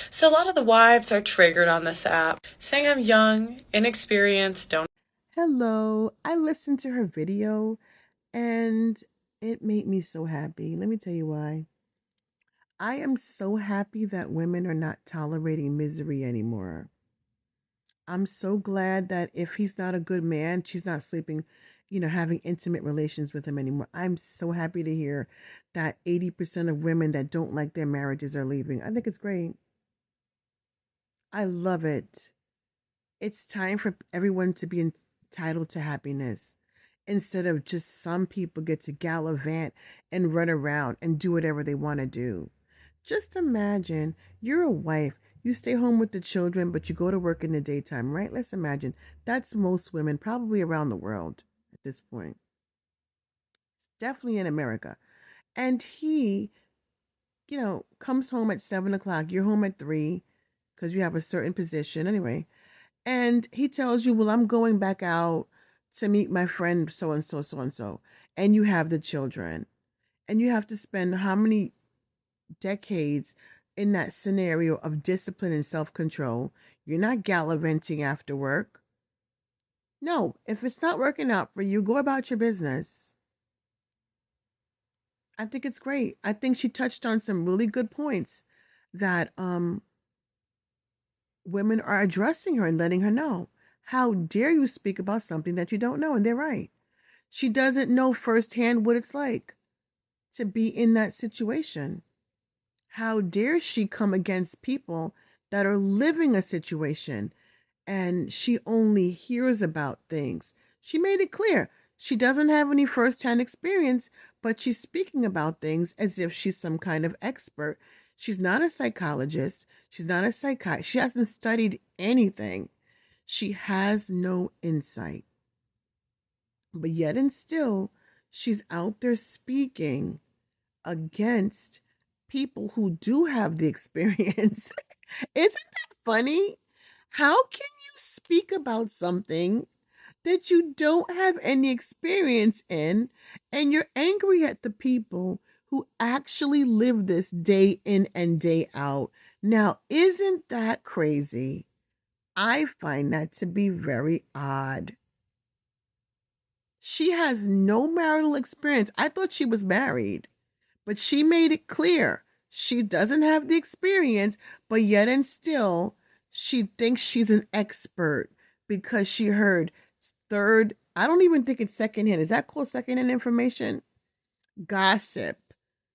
So a lot of the wives are triggered on this app, saying I'm young, inexperienced, don't. Hello. I listened to her video and it made me so happy. Let me tell you why. I am so happy that women are not tolerating misery anymore. I'm so glad that if he's not a good man, she's not sleeping, having intimate relations with him anymore. I'm so happy to hear that 80% of women that don't like their marriages are leaving. I think it's great. I love it. It's time for everyone to be entitled to happiness instead of just some people get to gallivant and run around and do whatever they want to do. Just imagine you're a wife, you stay home with the children, but you go to work in the daytime, right? Let's imagine that's most women probably around the world at this point. It's definitely in America. And he, comes home at 7 o'clock. You're home at 3 because you have a certain position. Anyway, and he tells you, well, I'm going back out to meet my friend so and so, so and so. And you have the children. And you have to spend how many decades in that scenario of discipline and self control? You're not gallivanting after work. No, if it's not working out for you, go about your business. I think it's great. I think she touched on some really good points that women are addressing her and letting her know. How dare you speak about something that you don't know? And they're right. She doesn't know firsthand what it's like to be in that situation. How dare she come against people that are living a situation and she only hears about things? She made it clear she doesn't have any firsthand experience, but she's speaking about things as if she's some kind of expert. She's not a psychologist. She's not a psychiatrist. She hasn't studied anything. She has no insight. But yet and still, she's out there speaking against people who do have the experience. Isn't that funny? How can you speak about something that you don't have any experience in and you're angry at the people who actually live this day in and day out? Now, isn't that crazy? I find that to be very odd. She has no marital experience. I thought she was married, but she made it clear she doesn't have the experience, but yet and still, she thinks she's an expert because she heard third, I don't even think it's secondhand. Is that called secondhand information? Gossip.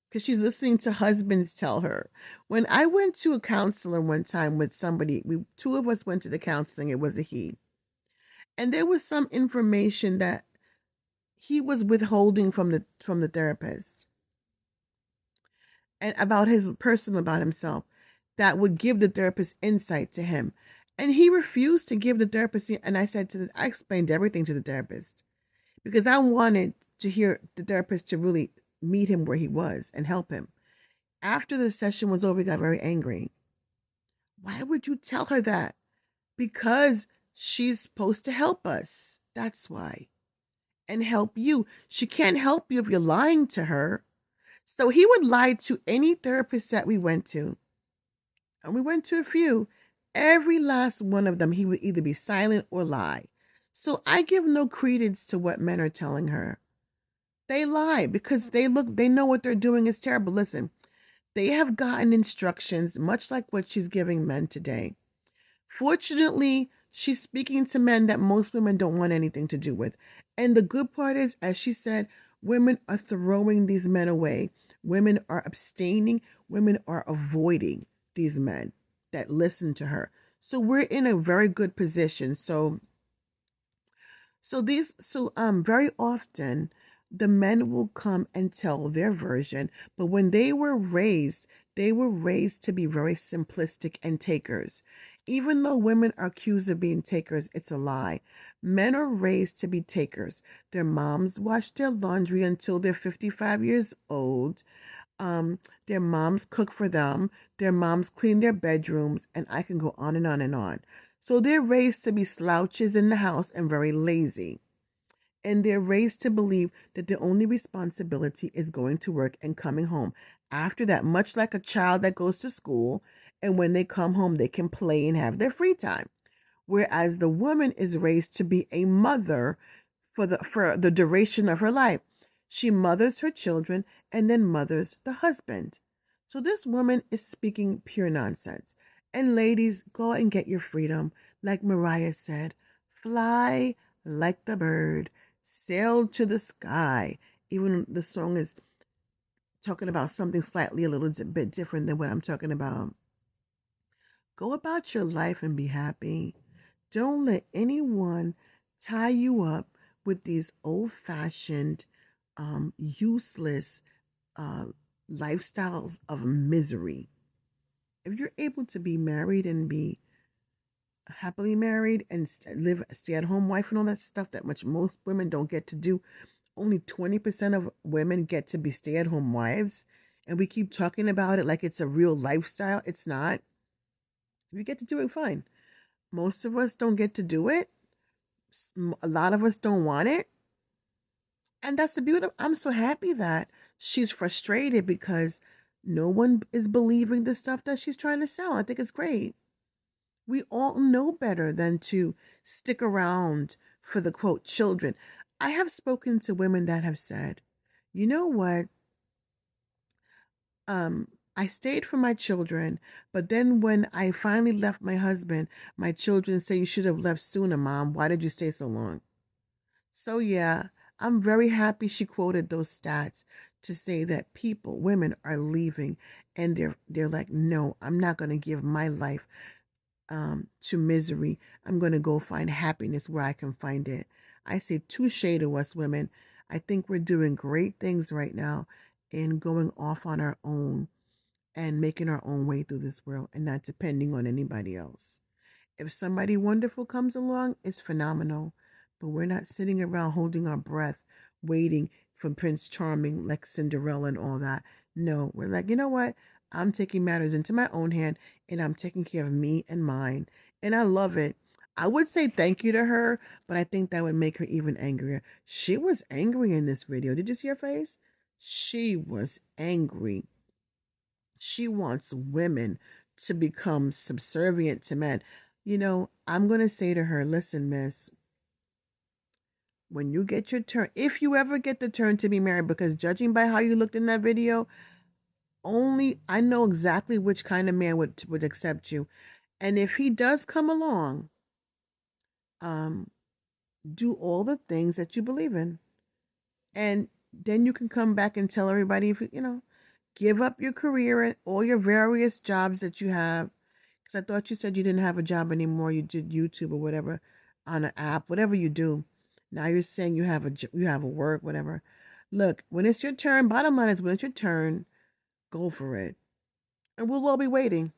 Because she's listening to husbands tell her. When I went to a counselor one time with somebody, we two of us went to the counseling, it was a he. And there was some information that he was withholding from the therapist and about his personal about himself that would give the therapist insight to him. And he refused to give the therapist. And I explained everything to the therapist because I wanted to hear the therapist to really meet him where he was and help him. After the session was over, he got very angry. Why would you tell her that? Because she's supposed to help us. That's why. And help you. She can't help you if you're lying to her. So he would lie to any therapist that we went to. And we went to a few. Every last one of them, he would either be silent or lie. So I give no credence to what men are telling her. They lie because they know what they're doing is terrible. Listen, they have gotten instructions, much like what she's giving men today. Fortunately, she's speaking to men that most women don't want anything to do with. And the good part is, as she said, women are throwing these men away. Women are abstaining. Women are avoiding these men that listen to her. So we're in a very good position. So very often the men will come and tell their version, but when they were raised to be very simplistic and takers. Even though women are accused of being takers, it's a lie. Men are raised to be takers. Their moms wash their laundry until they're 55 years old. Their moms cook for them, their moms clean their bedrooms, and I can go on and on and on. So they're raised to be slouches in the house and very lazy. And they're raised to believe that their only responsibility is going to work and coming home. After that, much like a child that goes to school And when they come home, they can play and have their free time. Whereas the woman is raised to be a mother for the duration of her life. She mothers her children and then mothers the husband. So this woman is speaking pure nonsense. And ladies, go and get your freedom. Like Mariah said, fly like the bird, sail to the sky. Even the song is talking about something slightly a little bit different than what I'm talking about. Go about your life and be happy. Don't let anyone tie you up with these old fashioned, useless uh, lifestyles of misery. If you're able to be married and be happily married and live a stay at home wife and all that stuff that much most women don't get to do, only 20% of women get to be stay at home wives. And we keep talking about it like it's a real lifestyle. It's not. If you get to do it, fine. Most of us don't get to do it. A lot of us don't want it. And that's the beauty. I'm so happy that she's frustrated because no one is believing the stuff that she's trying to sell. I think it's great. We all know better than to stick around for the quote children. I have spoken to women that have said, you know what? Um, I stayed for my children, but then when I finally left my husband, my children say you should have left sooner, Mom. Why did you stay so long? So yeah, I'm very happy she quoted those stats to say that people, women are leaving and they're like, no, I'm not going to give my life to misery. I'm going to go find happiness where I can find it. I say touche to us women. I think we're doing great things right now in going off on our own and making our own way through this world and not depending on anybody else. If somebody wonderful comes along, it's phenomenal. But we're not sitting around holding our breath, waiting for Prince Charming like Cinderella and all that. No, we're like, you know what? I'm taking matters into my own hand and I'm taking care of me and mine. And I love it. I would say thank you to her, but I think that would make her even angrier. She was angry in this video. Did you see her face? She was angry. She wants women to become subservient to men. I'm going to say to her, listen, miss, when you get your turn, if you ever get the turn to be married, because judging by how you looked in that video, only I know exactly which kind of man would accept you. And if he does come along, um, do all the things that you believe in. And then you can come back and tell everybody if give up your career and all your various jobs that you have. Because I thought you said you didn't have a job anymore. You did YouTube or whatever on an app, whatever you do. Now you're saying you have a work, whatever. Look, when it's your turn, bottom line is when it's your turn, go for it. And we'll all be waiting.